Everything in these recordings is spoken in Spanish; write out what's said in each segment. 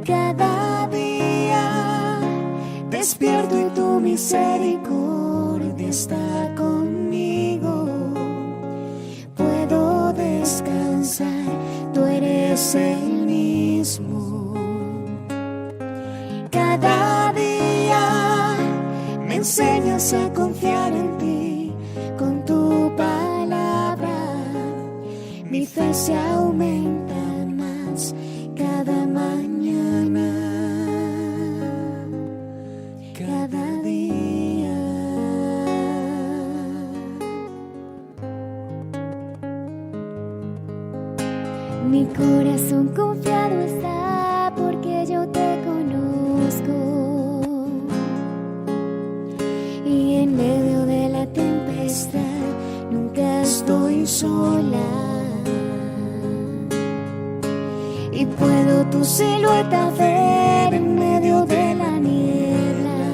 Cada día despierto y tu misericordia está conmigo. Puedo descansar, tú eres el mismo. Cada día me enseñas a confiar en ti. Con tu palabra mi fe se aumenta más cada mañana, cada día. Mi corazón confiado está porque yo te conozco, y en medio de la tempestad nunca estoy sola. Y puedo tu silueta ver en medio de la niebla.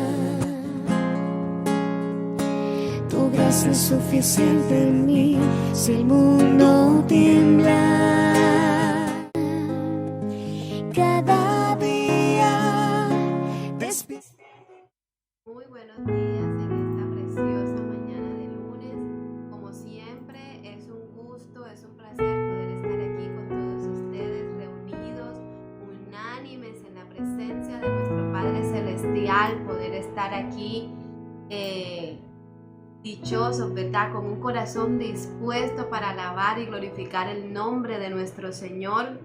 Tu gracia es suficiente en mí si el mundo tiembla. Cada día despierto. Muy buenos días en esta preciosa mañana de lunes. Como siempre, es un gusto, es un placer poder estar aquí con todos ustedes reunidos, unánimes en la presencia de nuestro Padre Celestial, poder estar aquí dichosos, ¿verdad? Con un corazón dispuesto para alabar y glorificar el nombre de nuestro Señor.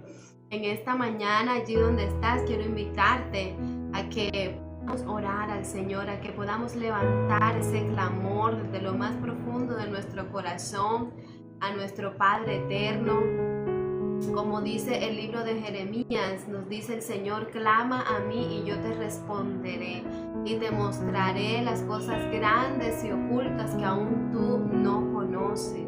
En esta mañana, allí donde estás, quiero invitarte a que podamos orar al Señor, a que podamos levantar ese clamor desde lo más profundo de nuestro corazón a nuestro Padre eterno. Como dice el libro de Jeremías, nos dice el Señor: clama a mí y yo te responderé y te mostraré las cosas grandes y ocultas que aún tú no conoces.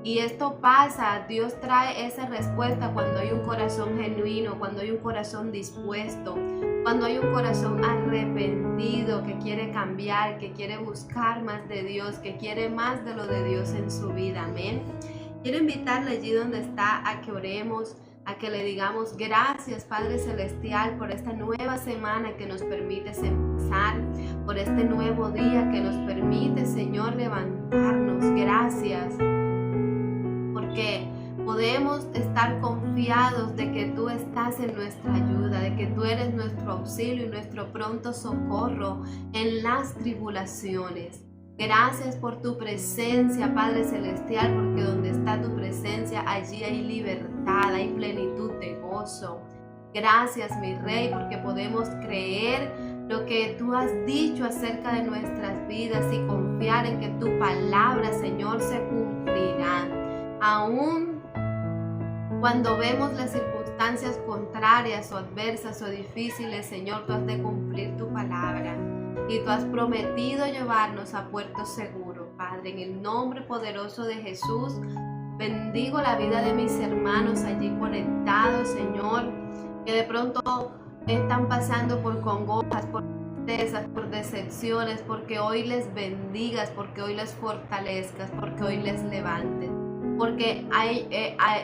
Y esto pasa, Dios trae esa respuesta cuando hay un corazón genuino, cuando hay un corazón dispuesto, cuando hay un corazón arrepentido que quiere cambiar, que quiere buscar más de Dios, que quiere más de lo de Dios en su vida. Amén. Quiero invitarle allí donde está a que oremos, a que le digamos gracias, Padre Celestial, por esta nueva semana que nos permites empezar, por este nuevo día que nos permite, Señor, levantarnos. Gracias, porque podemos estar confiados de que tú estás en nuestra ayuda, de que tú eres nuestro auxilio y nuestro pronto socorro en las tribulaciones. Gracias por tu presencia, Padre Celestial, porque donde está tu presencia, allí hay libertad, hay plenitud de gozo. Gracias, mi Rey, porque podemos creer lo que tú has dicho acerca de nuestras vidas y confiar en que tu palabra, Señor, se cumplirá. Aún cuando vemos las circunstancias contrarias o adversas o difíciles, Señor, tú has de cumplir tu palabra. Y tú has prometido llevarnos a puerto seguro, Padre. En el nombre poderoso de Jesús, bendigo la vida de mis hermanos allí conectados, Señor, que de pronto están pasando por congojas, por tristezas, por decepciones, porque hoy les bendigas, porque hoy les fortalezcas, porque hoy les levantes, porque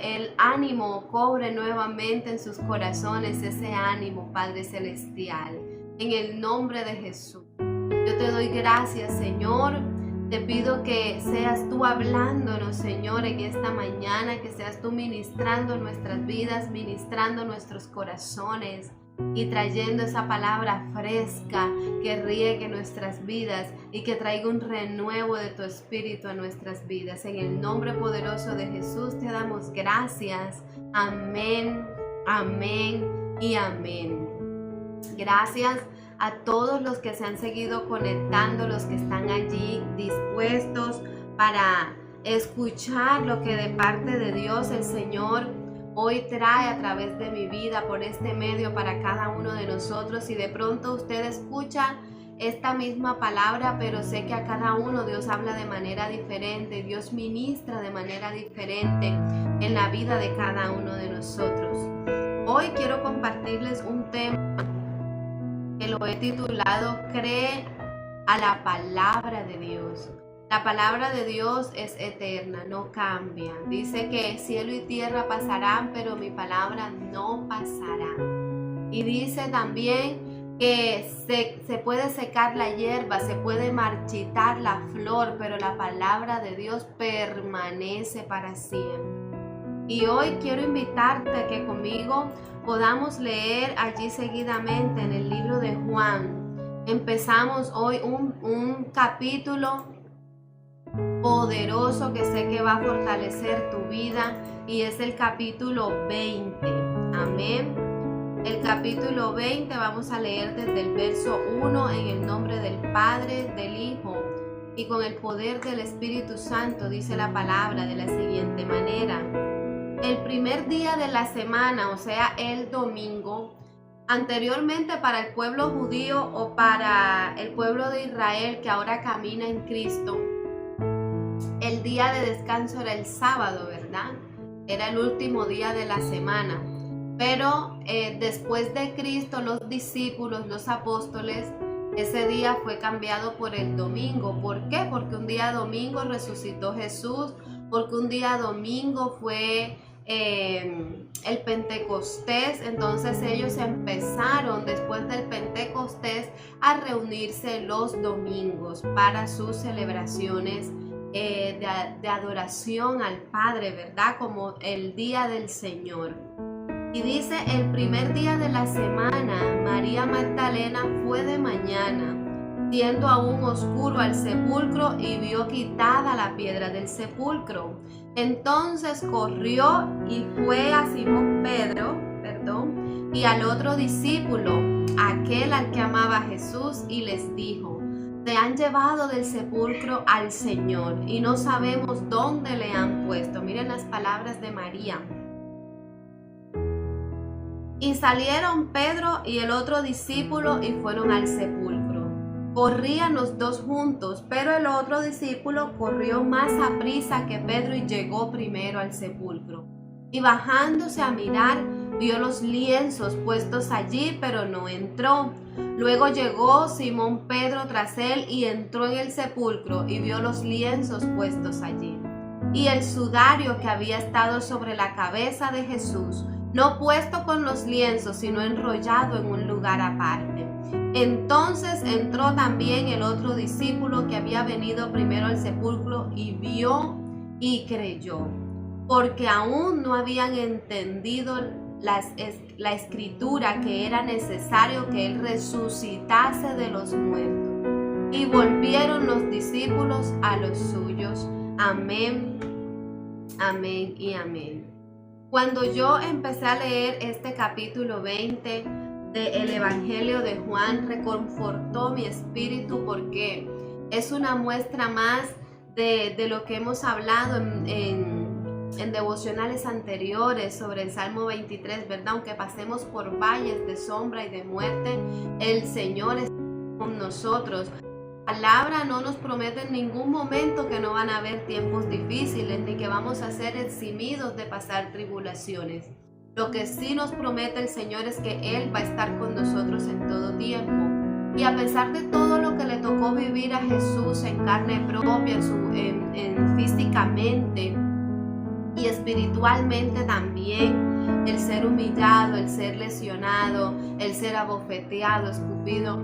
el ánimo cobre nuevamente en sus corazones, ese ánimo, Padre Celestial. En el nombre de Jesús, yo te doy gracias, Señor. Te pido que seas tú hablándonos, Señor, en esta mañana, que seas tú ministrando nuestras vidas, ministrando nuestros corazones y trayendo esa palabra fresca que riegue nuestras vidas y que traiga un renuevo de tu espíritu a nuestras vidas. En el nombre poderoso de Jesús te damos gracias. Amén, amén y amén. Gracias a todos los que se han seguido conectando, los que están allí dispuestos para escuchar lo que de parte de Dios el Señor hoy trae a través de mi vida por este medio para cada uno de nosotros. Y de pronto usted escucha esta misma palabra, pero sé que a cada uno Dios habla de manera diferente, Dios ministra de manera diferente en la vida de cada uno de nosotros. Hoy quiero compartirles un tema que lo he titulado Cree a la palabra de Dios. La palabra de Dios es eterna, no cambia. Dice que cielo y tierra pasarán, pero mi palabra no pasará. Y dice también que se puede secar la hierba, se puede marchitar la flor, pero la palabra de Dios permanece para siempre. Y hoy quiero invitarte a que conmigo podamos leer allí seguidamente en el libro de Juan. Empezamos hoy un capítulo poderoso que sé que va a fortalecer tu vida, y es el capítulo 20. Amén. El capítulo 20 vamos a leer desde el verso 1 en el nombre del Padre, del Hijo y con el poder del Espíritu Santo. Dice la palabra de la siguiente manera: el primer día de la semana, o sea, el domingo, anteriormente para el pueblo judío o para el pueblo de Israel que ahora camina en Cristo, el día de descanso era el sábado, ¿verdad? Era el último día de la semana. Pero después de Cristo, los discípulos, los apóstoles, ese día fue cambiado por el domingo. ¿Por qué? Porque un día domingo resucitó Jesús, porque un día domingo fue el Pentecostés. Entonces ellos empezaron después del Pentecostés a reunirse los domingos para sus celebraciones de adoración al Padre, ¿verdad? Como el día del Señor. Y dice: el primer día de la semana, María Magdalena fue de mañana, siendo aún oscuro, al sepulcro y vio quitada la piedra del sepulcro. Entonces corrió y fue a Simón Pedro, y al otro discípulo, aquel al que amaba Jesús, y les dijo: se han llevado del sepulcro al Señor y no sabemos dónde le han puesto. Miren las palabras de María. Y salieron Pedro y el otro discípulo y fueron al sepulcro. Corrían los dos juntos, pero el otro discípulo corrió más aprisa que Pedro y llegó primero al sepulcro. Y bajándose a mirar, vio los lienzos puestos allí, pero no entró. Luego llegó Simón Pedro tras él y entró en el sepulcro y vio los lienzos puestos allí, y el sudario que había estado sobre la cabeza de Jesús, no puesto con los lienzos, sino enrollado en un lugar aparte. Entonces entró también el otro discípulo que había venido primero al sepulcro y vio y creyó, porque aún no habían entendido la escritura que era necesario que él resucitase de los muertos. Y volvieron los discípulos a los suyos. Amén, amén y amén. Cuando yo empecé a leer este capítulo 20 del Evangelio de Juan, reconfortó mi espíritu, porque es una muestra más de lo que hemos hablado en devocionales anteriores sobre el Salmo 23, ¿verdad? Aunque pasemos por valles de sombra y de muerte, el Señor está con nosotros. La palabra no nos promete en ningún momento que no van a haber tiempos difíciles, ni que vamos a ser eximidos de pasar tribulaciones. Lo que sí nos promete el Señor es que Él va a estar con nosotros en todo tiempo. Y a pesar de todo lo que le tocó vivir a Jesús en carne propia, físicamente y espiritualmente también, el ser humillado, el ser lesionado, el ser abofeteado, escupido,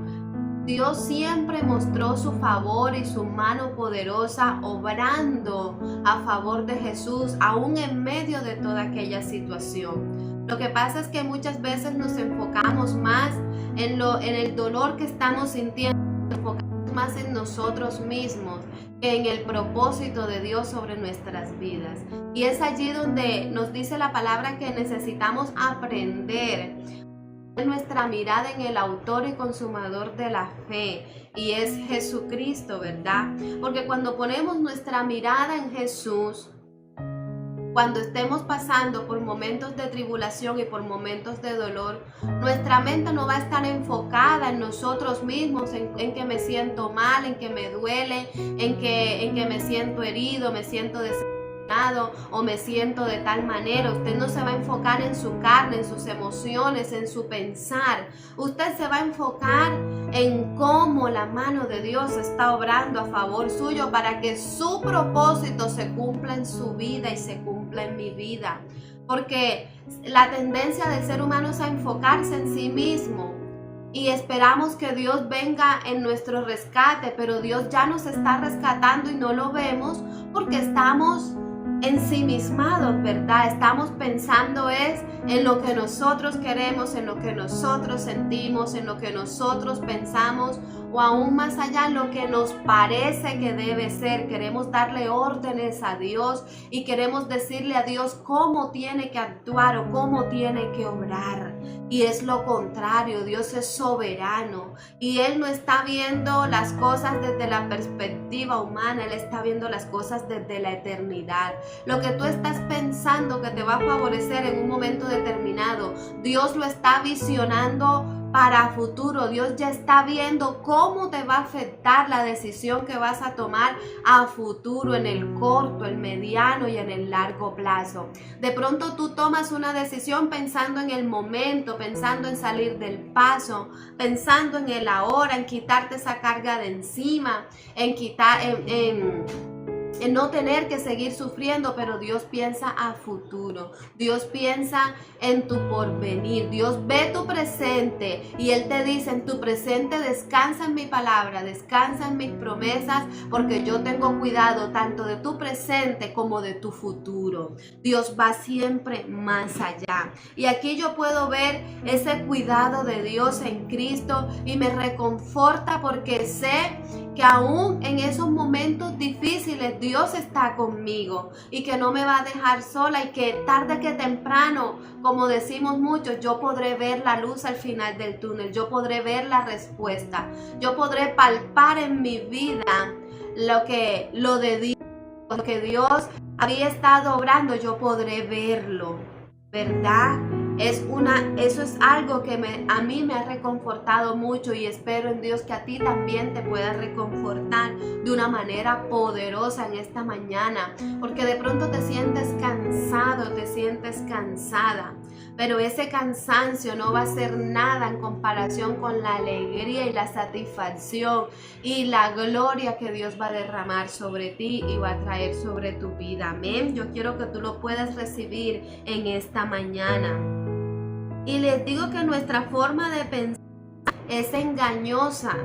Dios siempre mostró su favor y su mano poderosa obrando a favor de Jesús, aún en medio de toda aquella situación. Lo que pasa es que muchas veces nos enfocamos más en el dolor que estamos sintiendo, nos enfocamos más en nosotros mismos que en el propósito de Dios sobre nuestras vidas. Y es allí donde nos dice la palabra que necesitamos aprender nuestra mirada en el autor y consumador de la fe, y es Jesucristo, ¿verdad? Porque cuando ponemos nuestra mirada en Jesús, cuando estemos pasando por momentos de tribulación y por momentos de dolor, nuestra mente no va a estar enfocada en nosotros mismos, en que me siento mal, en que me duele, en que me siento herido, me siento decepcionado o me siento de tal manera. Usted no se va a enfocar en su carne, en sus emociones, en su pensar. Usted se va a enfocar en cómo la mano de Dios está obrando a favor suyo para que su propósito se cumpla en su vida y se cumpla en mi vida. porque la tendencia del ser humano es a enfocarse en sí mismo y esperamos que Dios venga en nuestro rescate, pero Dios ya nos está rescatando y no lo vemos porque estamos ensimismados, ¿verdad? Estamos pensando en lo que nosotros queremos, en lo que nosotros sentimos, en lo que nosotros pensamos, o aún más allá, lo que nos parece que debe ser. Queremos darle órdenes a Dios y queremos decirle a Dios cómo tiene que actuar o cómo tiene que obrar. Y es lo contrario, Dios es soberano y Él no está viendo las cosas desde la perspectiva humana, Él está viendo las cosas desde la eternidad. Lo que tú estás pensando que te va a favorecer en un momento determinado, Dios lo está visionando para futuro. Dios ya está viendo cómo te va a afectar la decisión que vas a tomar a futuro, en el corto, el mediano y en el largo plazo. De pronto tú tomas una decisión pensando en el momento, pensando en salir del paso, pensando en el ahora, en quitarte esa carga de encima, en no tener que seguir sufriendo, pero Dios piensa a futuro. Dios piensa en tu porvenir. Dios ve tu presente y Él te dice: en tu presente descansa en mi palabra, descansa en mis promesas, porque yo tengo cuidado tanto de tu presente como de tu futuro. Dios va siempre más allá. Y aquí yo puedo ver ese cuidado de Dios en Cristo y me reconforta porque sé que aún en esos momentos difíciles Dios está conmigo y que no me va a dejar sola, y que tarde que temprano, como decimos muchos, yo podré ver la luz al final del túnel, yo podré ver la respuesta, yo podré palpar en mi vida lo que Dios había estado obrando, yo podré verlo, ¿verdad? Eso es algo que a mí me ha reconfortado mucho, y espero en Dios que a ti también te pueda reconfortar de una manera poderosa en esta mañana, porque de pronto te sientes cansado, te sientes cansada, pero ese cansancio no va a ser nada en comparación con la alegría y la satisfacción y la gloria que Dios va a derramar sobre ti y va a traer sobre tu vida. Amén. Yo quiero que tú lo puedas recibir en esta mañana. Y les digo que nuestra forma de pensar es engañosa,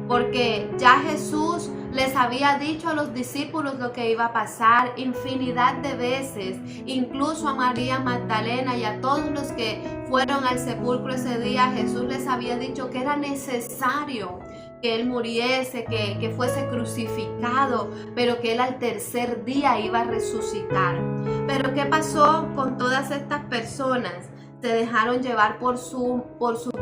porque ya Jesús les había dicho a los discípulos lo que iba a pasar infinidad de veces, incluso a María Magdalena y a todos los que fueron al sepulcro ese día. Jesús les había dicho que era necesario que Él muriese, que fuese crucificado, pero que Él al tercer día iba a resucitar. Pero ¿qué pasó con todas estas personas? Se dejaron llevar por su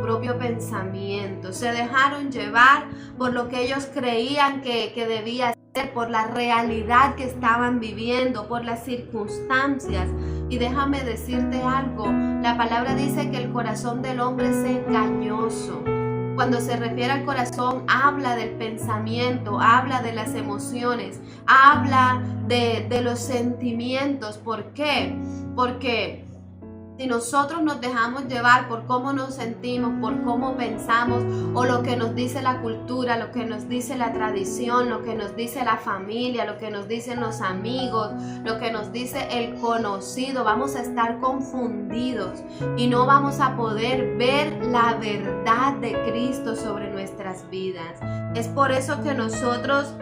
propio pensamiento, se dejaron llevar por lo que ellos creían que debía ser, por la realidad que estaban viviendo, por las circunstancias. Y déjame decirte algo, la palabra dice que el corazón del hombre es engañoso. Cuando se refiere al corazón, habla del pensamiento, habla de las emociones, habla de los sentimientos. ¿Por qué? Porque si nosotros nos dejamos llevar por cómo nos sentimos, por cómo pensamos, o lo que nos dice la cultura, lo que nos dice la tradición, lo que nos dice la familia, lo que nos dicen los amigos, lo que nos dice el conocido, vamos a estar confundidos y no vamos a poder ver la verdad de Cristo sobre nuestras vidas. Es por eso que nosotros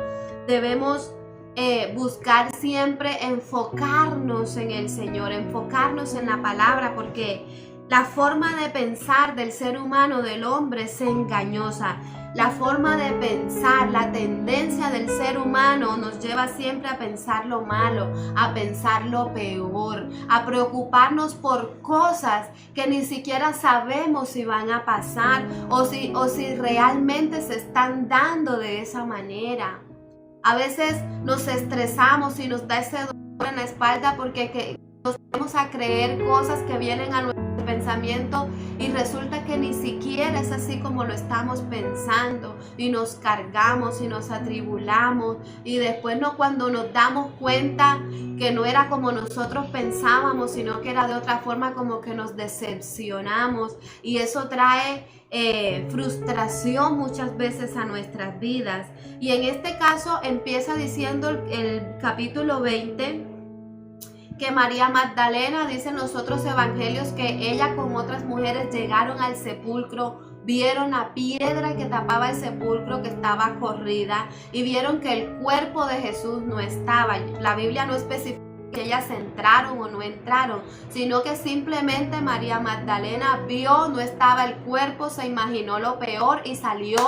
debemos buscar siempre enfocarnos en el Señor, enfocarnos en la palabra, porque la forma de pensar del ser humano, del hombre, es engañosa. La forma de pensar, la tendencia del ser humano nos lleva siempre a pensar lo malo, a pensar lo peor, a preocuparnos por cosas que ni siquiera sabemos si van a pasar o si realmente se están dando de esa manera. A veces nos estresamos y nos da ese dolor en la espalda porque nos vamos a creer cosas que vienen a nuestro pensamiento y resulta que ni siquiera es así como lo estamos pensando, y nos cargamos y nos atribulamos, y después cuando nos damos cuenta que no era como nosotros pensábamos, sino que era de otra forma, como que nos decepcionamos, y eso trae frustración muchas veces a nuestras vidas. Y en este caso empieza diciendo el capítulo 20 que María Magdalena, dicen los otros evangelios, que ella con otras mujeres llegaron al sepulcro, vieron la piedra que tapaba el sepulcro que estaba corrida y vieron que el cuerpo de Jesús no estaba. La Biblia no especifica que ellas entraron o no entraron, sino que simplemente María Magdalena vio, no estaba el cuerpo, se imaginó lo peor y salió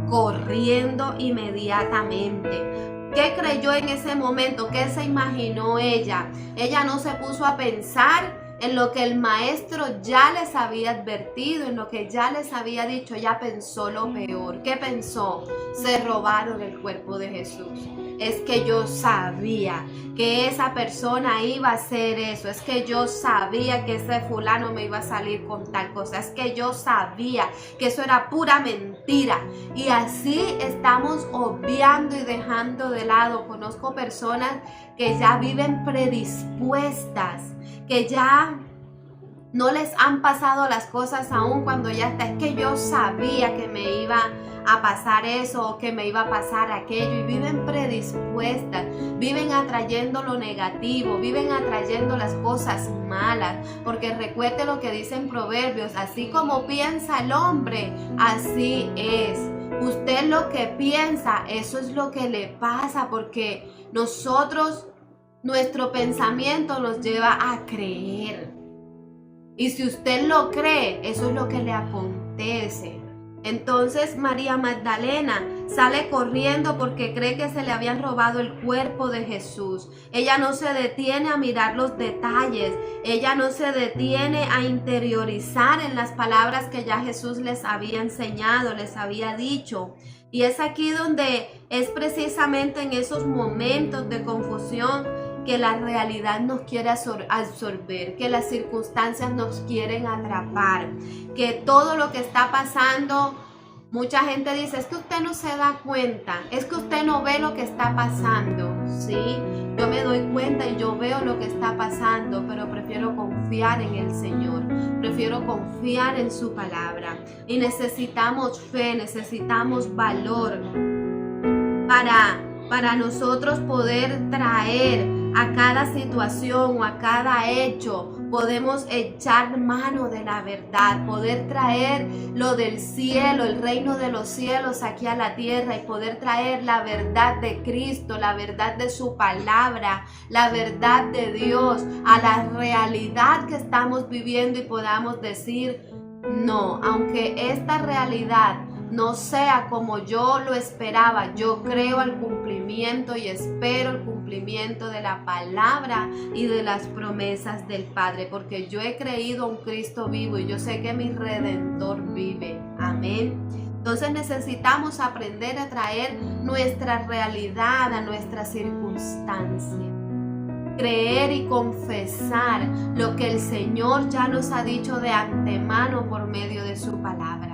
corriendo inmediatamente. ¿Qué creyó en ese momento? ¿Qué se imaginó ella? Ella no se puso a pensar en lo que el maestro ya les había advertido, en lo que ya les había dicho. Ella pensó lo peor. ¿Qué pensó? Se robaron el cuerpo de Jesús. Es que yo sabía que esa persona iba a hacer eso. Es que yo sabía que ese fulano me iba a salir con tal cosa. Es que yo sabía que eso era pura mentira. Y así estamos obviando y dejando de lado. Conozco personas que ya viven predispuestas, que ya no les han pasado las cosas aún cuando ya está. Es que yo sabía que me iba a pasar eso o que me iba a pasar aquello, y viven predispuestas, viven atrayendo lo negativo, viven atrayendo las cosas malas, porque recuerde lo que dicen Proverbios: así como piensa el hombre, así es. Usted lo que piensa, eso es lo que le pasa, porque nuestro pensamiento nos lleva a creer. Y si usted lo cree, eso es lo que le acontece. Entonces María Magdalena sale corriendo porque cree que se le habían robado el cuerpo de Jesús. Ella no se detiene a mirar los detalles. Ella no se detiene a interiorizar en las palabras que ya Jesús les había enseñado, les había dicho. Y es aquí donde es precisamente en esos momentos de confusión que la realidad nos quiere absorber, que las circunstancias nos quieren atrapar, que todo lo que está pasando, mucha gente dice: es que usted no se da cuenta, es que usted no ve lo que está pasando. Sí, yo me doy cuenta y yo veo lo que está pasando, pero prefiero confiar en el Señor, prefiero confiar en su palabra. Y necesitamos fe, necesitamos valor para nosotros poder traer a cada situación o a cada hecho. Podemos echar mano de la verdad, poder traer lo del cielo, el reino de los cielos aquí a la tierra, y poder traer la verdad de Cristo, la verdad de su palabra, la verdad de Dios a la realidad que estamos viviendo, y podamos decir: no, aunque esta realidad no sea como yo lo esperaba, yo creo al cumplimiento y espero el cumplimiento de la palabra y de las promesas del Padre, porque yo he creído a un Cristo vivo y yo sé que mi Redentor vive. Amén. Entonces necesitamos aprender a traer nuestra realidad a nuestra circunstancia. Creer y confesar lo que el Señor ya nos ha dicho de antemano por medio de su palabra.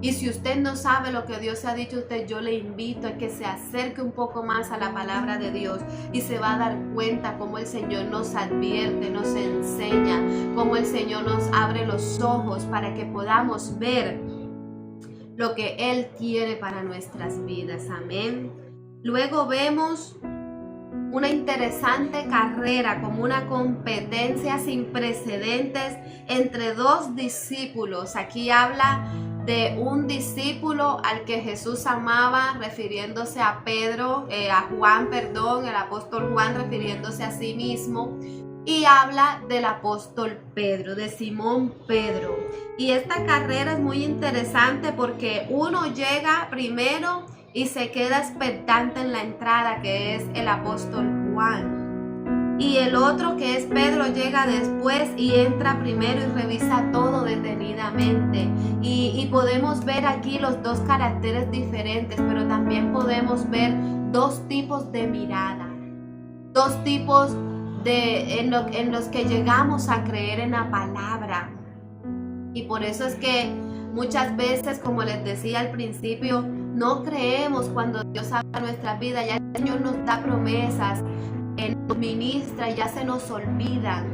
Y si usted no sabe lo que Dios ha dicho a usted, yo le invito a que se acerque un poco más a la palabra de Dios, y se va a dar cuenta cómo el Señor nos advierte, nos enseña, cómo el Señor nos abre los ojos para que podamos ver lo que Él quiere para nuestras vidas. Amén. Luego vemos una interesante carrera, como una competencia sin precedentes entre dos discípulos. Aquí habla de un discípulo al que Jesús amaba, refiriéndose a Juan, el apóstol Juan, refiriéndose a sí mismo, y habla del apóstol Pedro, de Simón Pedro. Y esta carrera es muy interesante porque uno llega primero y se queda expectante en la entrada, que es el apóstol Juan. Y el otro, que es Pedro, llega después y entra primero y revisa todo detenidamente. Y podemos ver aquí los dos caracteres diferentes, pero también podemos ver dos tipos de mirada, dos tipos en los que llegamos a creer en la palabra. Y por eso es que muchas veces, como les decía al principio, no creemos cuando Dios habla nuestras vidas. Ya el Señor nos da promesas, nos ministra, y ya se nos olvidan.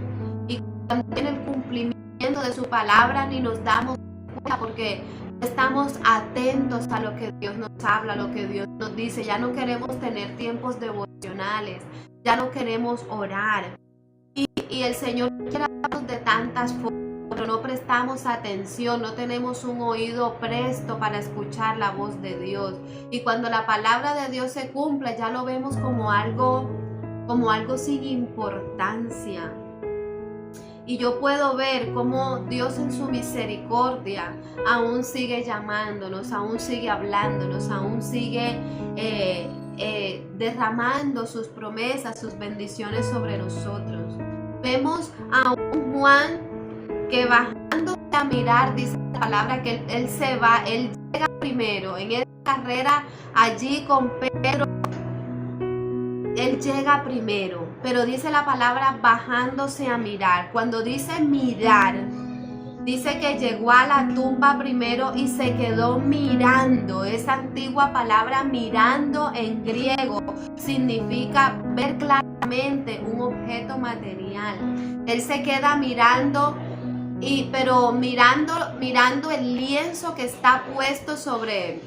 Y cuando viene el cumplimiento de su palabra, ni nos damos cuenta, porque estamos atentos a lo que Dios nos habla, a lo que Dios nos dice. Ya no queremos tener tiempos devocionales, ya no queremos orar. Y el Señor quiere hablarnos de tantas formas, pero no prestamos atención, no tenemos un oído presto para escuchar la voz de Dios. Y cuando la palabra de Dios se cumple, ya lo vemos como algo sin importancia. Y yo puedo ver cómo Dios en su misericordia aún sigue llamándonos, aún sigue hablándonos, aún sigue derramando sus promesas, sus bendiciones sobre nosotros. Vemos a un Juan que bajando a mirar, dice la palabra que él se va, él llega primero en esa carrera allí con Pedro. Él llega primero, pero dice la palabra bajándose a mirar. Cuando dice mirar, dice que llegó a la tumba primero y se quedó mirando. Esa antigua palabra mirando en griego significa ver claramente un objeto material. Él se queda mirando, pero mirando el lienzo que está puesto sobre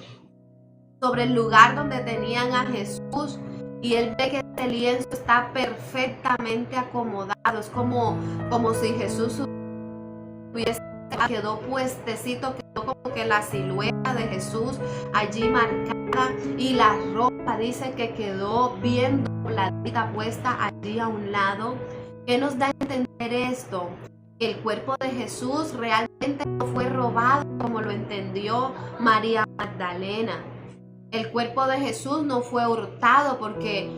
el lugar donde tenían a Jesús. Y él ve que este lienzo está perfectamente acomodado. Es como si Jesús quedó puestecito, quedó como que la silueta de Jesús allí marcada. Y la ropa dice que quedó bien dobladita, puesta allí a un lado. ¿Qué nos da a entender esto? Que el cuerpo de Jesús realmente no fue robado como lo entendió María Magdalena. El cuerpo de Jesús no fue hurtado porque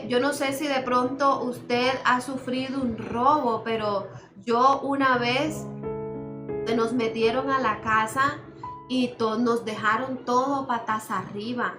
yo no sé si de pronto usted ha sufrido un robo, pero yo una vez nos metieron a la casa y nos dejaron todo patas arriba.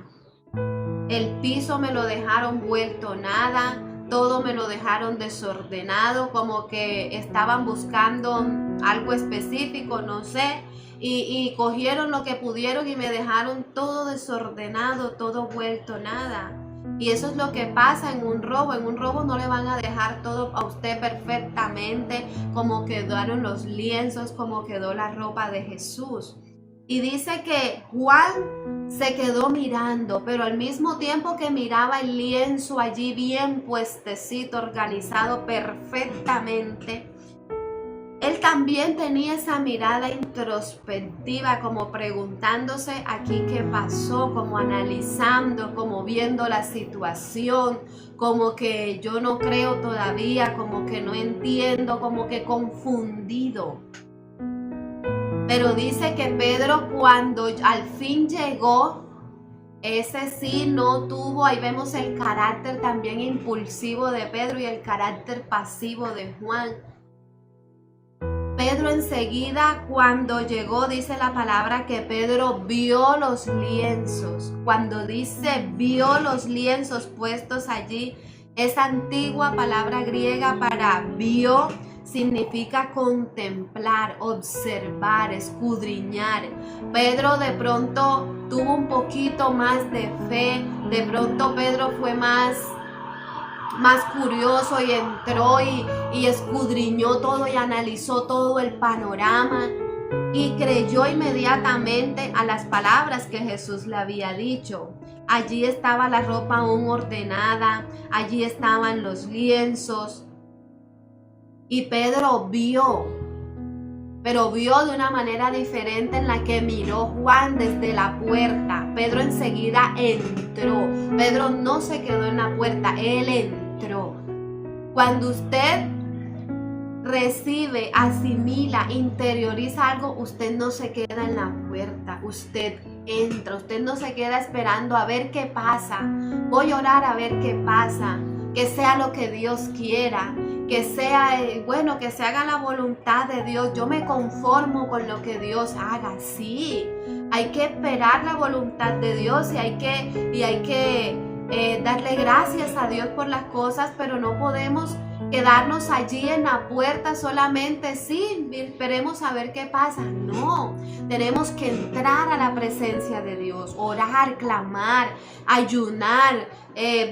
El piso me lo dejaron vuelto nada, todo me lo dejaron desordenado, como que estaban buscando algo específico, no sé. Y cogieron lo que pudieron y me dejaron todo desordenado, todo vuelto nada. Y eso es lo que pasa en un robo. En un robo no le van a dejar todo a usted perfectamente, como quedaron los lienzos, como quedó la ropa de Jesús. Y dice que Juan se quedó mirando, pero al mismo tiempo que miraba el lienzo allí bien puestecito, organizado perfectamente, él también tenía esa mirada introspectiva, como preguntándose aquí qué pasó, como analizando, como viendo la situación, como que yo no creo todavía, como que no entiendo, como que confundido. Pero dice que Pedro, cuando al fin llegó, ese sí no tuvo, ahí vemos el carácter también impulsivo de Pedro y el carácter pasivo de Juan. Pedro enseguida, cuando llegó, dice la palabra que Pedro vio los lienzos. Cuando dice vio los lienzos puestos allí, esa antigua palabra griega para vio significa contemplar, observar, escudriñar. Pedro de pronto tuvo un poquito más de fe, de pronto Pedro fue más curioso y entró y escudriñó todo y analizó todo el panorama y creyó inmediatamente a las palabras que Jesús le había dicho. Allí estaba la ropa aún ordenada, allí estaban los lienzos y Pedro vio, pero vio de una manera diferente en la que miró Juan desde la puerta. Pedro enseguida entró. Pedro no se quedó en la puerta, él entró. Cuando usted recibe, asimila, interioriza algo, usted no se queda en la puerta, usted entra, usted no se queda esperando a ver qué pasa. Voy a orar a ver qué pasa, que sea lo que Dios quiera, que sea, que se haga la voluntad de Dios. Yo me conformo con lo que Dios haga. Sí, hay que esperar la voluntad de Dios y hay que darle gracias a Dios por las cosas, pero no podemos quedarnos allí en la puerta solamente. Sí, esperemos a ver qué pasa. No, tenemos que entrar a la presencia de Dios, orar, clamar, ayunar,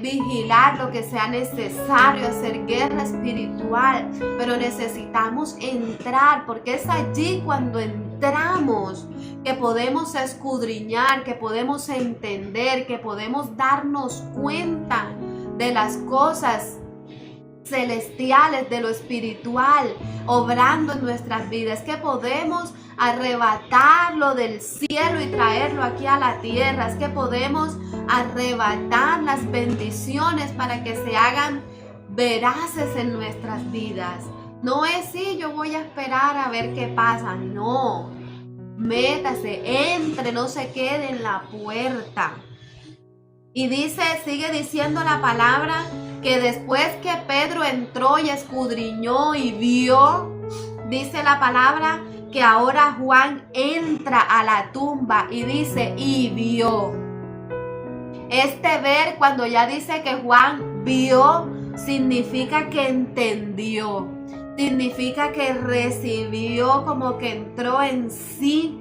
vigilar lo que sea necesario, hacer guerra espiritual, pero necesitamos entrar, porque es allí cuando entramos que podemos escudriñar, que podemos entender, que podemos darnos cuenta de las cosas celestiales, de lo espiritual, obrando en nuestras vidas, que podemos arrebatarlo del cielo y traerlo aquí a la tierra, es que podemos arrebatar las bendiciones para que se hagan veraces en nuestras vidas. No es si yo voy a esperar a ver qué pasa, no, métase, entre, no se quede en la puerta. Y dice, sigue diciendo la palabra, que después que Pedro entró y escudriñó y vio, dice la palabra que ahora Juan entra a la tumba y dice, y vio. Este ver, cuando ya dice que Juan vio, significa que entendió, significa que recibió, como que entró en sí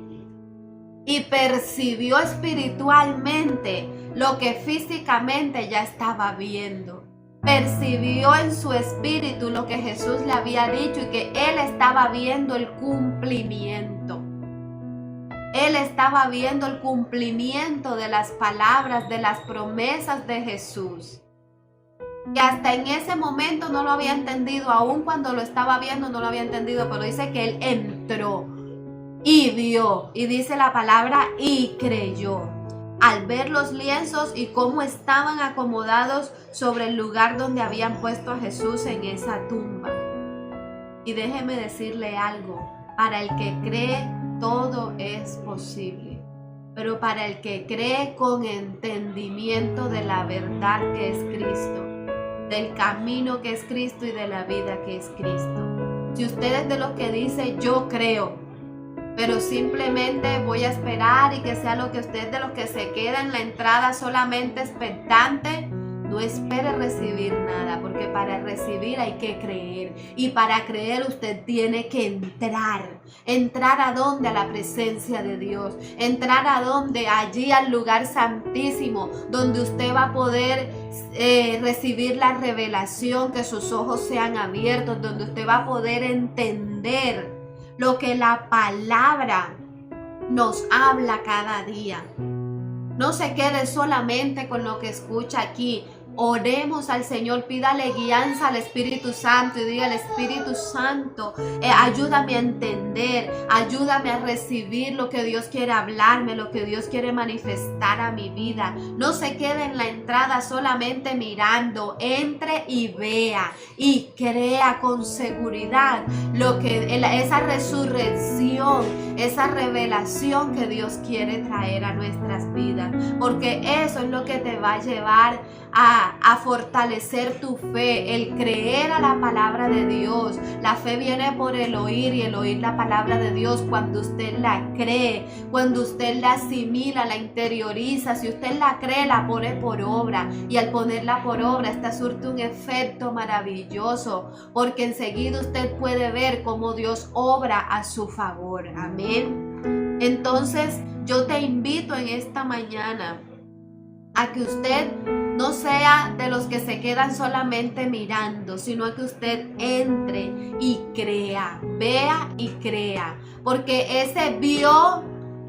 y percibió espiritualmente lo que físicamente ya estaba viendo. Percibió en su espíritu lo que Jesús le había dicho y que él estaba viendo el cumplimiento. Él estaba viendo el cumplimiento de las palabras, de las promesas de Jesús. Que hasta en ese momento no lo había entendido, aun cuando lo estaba viendo no lo había entendido, pero dice que él entró y vio, y dice la palabra, y creyó. Al ver los lienzos y cómo estaban acomodados sobre el lugar donde habían puesto a Jesús en esa tumba. Y déjeme decirle algo, para el que cree todo es posible, pero para el que cree con entendimiento de la verdad que es Cristo, del camino que es Cristo y de la vida que es Cristo. Si usted es de los que dice yo creo, pero simplemente voy a esperar y que sea lo que usted, de los que se queda en la entrada solamente expectante, no espere recibir nada, porque para recibir hay que creer, y para creer usted tiene que entrar ¿a dónde? A la presencia de Dios, entrar ¿a dónde? Allí al lugar santísimo, donde usted va a poder recibir la revelación, que sus ojos sean abiertos, donde usted va a poder entender lo que la palabra nos habla cada día. No se quede solamente con lo que escucha aquí. Oremos al Señor, pídale guianza al Espíritu Santo y diga al Espíritu Santo, ayúdame a entender, ayúdame a recibir lo que Dios quiere hablarme, lo que Dios quiere manifestar a mi vida. No se quede en la entrada solamente mirando, entre y vea y crea con seguridad lo que esa resurrección, esa revelación que Dios quiere traer a nuestras vidas, porque eso es lo que te va a llevar a fortalecer tu fe, el creer a la palabra de Dios. La fe viene por el oír, y el oír la palabra de Dios. Cuando usted la cree, cuando usted la asimila, la interioriza, si usted la cree, la pone por obra, y al ponerla por obra, esta surte un efecto maravilloso, porque enseguida usted puede ver cómo Dios obra a su favor. Amén. Entonces yo te invito en esta mañana a que usted no sea de los que se quedan solamente mirando, sino que usted entre y crea, vea y crea, porque ese vio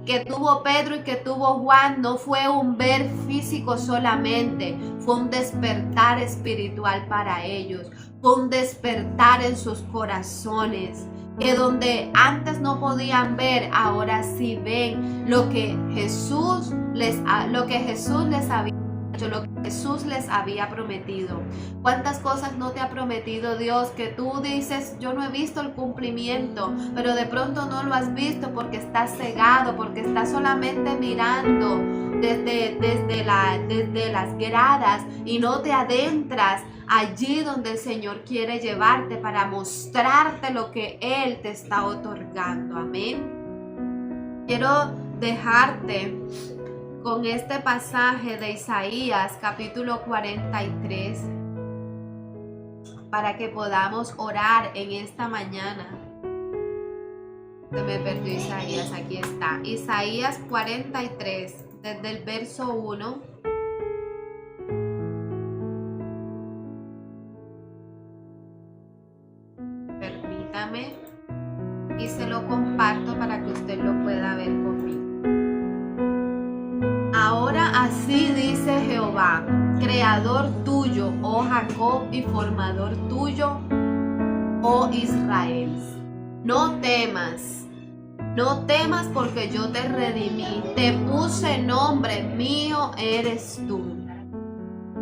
que tuvo Pedro y que tuvo Juan no fue un ver físico solamente, fue un despertar espiritual para ellos, fue un despertar en sus corazones, que donde antes no podían ver, ahora sí ven lo que Jesús les había dicho, lo que Jesús les había prometido. ¿Cuántas cosas no te ha prometido Dios que tú dices, yo no he visto el cumplimiento, pero de pronto no lo has visto porque estás cegado, porque estás solamente mirando desde las gradas y no te adentras allí donde el Señor quiere llevarte para mostrarte lo que Él te está otorgando? Amén. Quiero dejarte con este pasaje de Isaías capítulo 43 para que podamos orar en esta mañana. Se me perdió Isaías, aquí está. Isaías 43, desde el verso 1. Permítame y se lo comparto para que usted lo pueda ver conmigo. Ahora así dice Jehová: creador tuyo, oh Jacob, y formador tuyo, oh Israel. No temas, no temas porque yo te redimí, te puse nombre, mío eres tú.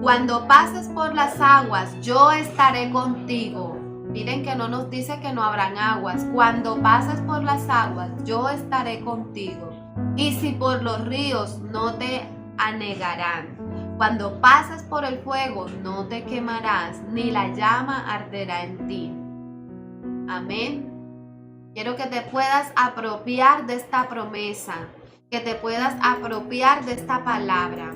Cuando pases por las aguas, yo estaré contigo. Miren que no nos dice que no habrán aguas. Cuando pases por las aguas, yo estaré contigo. Y si por los ríos, no te anegarán. Cuando pases por el fuego, no te quemarás, ni la llama arderá en ti. Amén. Quiero que te puedas apropiar de esta promesa, que te puedas apropiar de esta palabra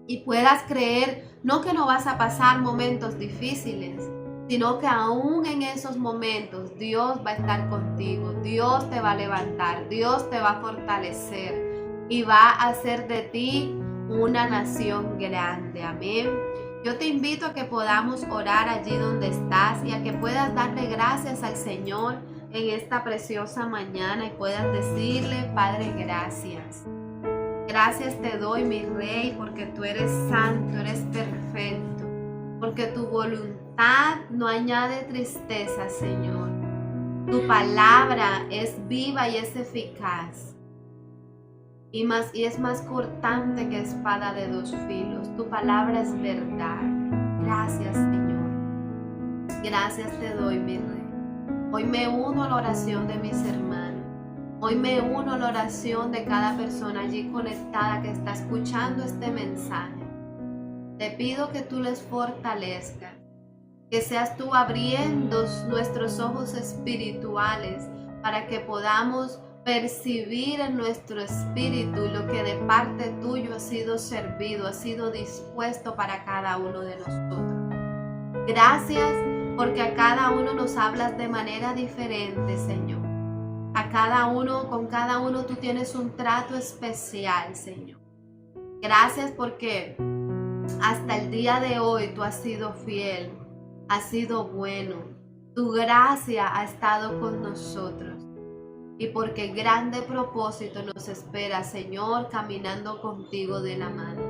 y puedas creer, no que no vas a pasar momentos difíciles, sino que aún en esos momentos Dios va a estar contigo, Dios te va a levantar, Dios te va a fortalecer y va a hacer de ti una nación grande. Amén. Yo te invito a que podamos orar allí donde estás y a que puedas darle gracias al Señor en esta preciosa mañana y puedas decirle: Padre, gracias. Gracias te doy, mi Rey, porque tú eres santo, eres perfecto, porque tu voluntad no añade tristeza, Señor. Tu palabra es viva y es eficaz. Y es más cortante que espada de dos filos. Tu palabra es verdad. Gracias, Señor. Gracias te doy, mi Rey. Hoy me uno a la oración de mis hermanos. Hoy me uno a la oración de cada persona allí conectada que está escuchando este mensaje. Te pido que tú les fortalezcas, que seas tú abriendo nuestros ojos espirituales para que podamos percibir en nuestro espíritu lo que de parte tuyo ha sido servido, ha sido dispuesto para cada uno de nosotros. Gracias porque a cada uno nos hablas de manera diferente, Señor. Con cada uno tú tienes un trato especial, Señor. Gracias porque hasta el día de hoy tú has sido fiel, has sido bueno. Tu gracia ha estado con nosotros. Y porque grande propósito nos espera, Señor, caminando contigo de la mano.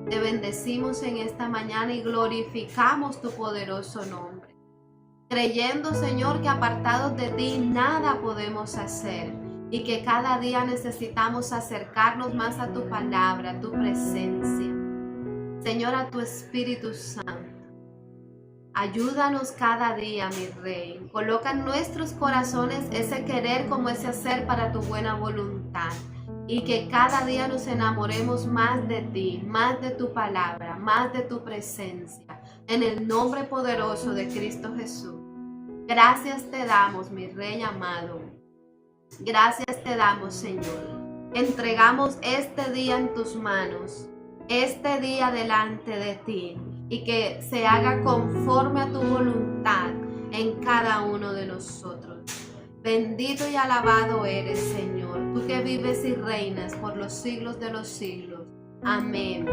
Te bendecimos en esta mañana y glorificamos tu poderoso nombre. Creyendo, Señor, que apartados de ti nada podemos hacer y que cada día necesitamos acercarnos más a tu palabra, a tu presencia. Señor, a tu Espíritu Santo. Ayúdanos cada día, mi Rey. Coloca en nuestros corazones ese querer como ese hacer para tu buena voluntad. Y que cada día nos enamoremos más de ti, más de tu palabra, más de tu presencia. En el nombre poderoso de Cristo Jesús. Gracias te damos, mi Rey amado. Gracias te damos, Señor. Entregamos este día en tus manos, este día delante de ti, y que se haga conforme a tu voluntad en cada uno de nosotros. Bendito y alabado eres, Señor, tú que vives y reinas por los siglos de los siglos. Amén,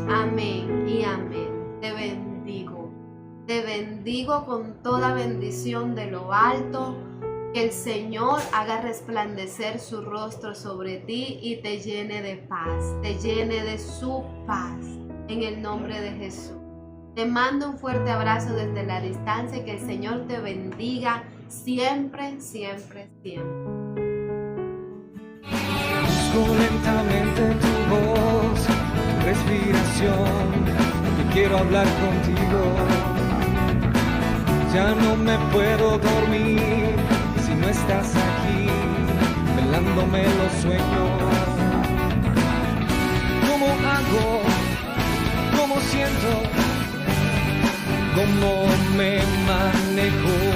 amén y amén. Te bendigo. Te bendigo con toda bendición de lo alto. Que el Señor haga resplandecer su rostro sobre ti y te llene de paz, te llene de su paz, en el nombre de Jesús. Te mando un fuerte abrazo desde la distancia y que el Señor te bendiga siempre, siempre, siempre. Busco lentamente tu voz, tu respiración, y quiero hablar contigo. Ya no me puedo dormir si no estás aquí, velándome los sueños. ¿Cómo hago? ¿Cómo siento? ¿Cómo me manejo?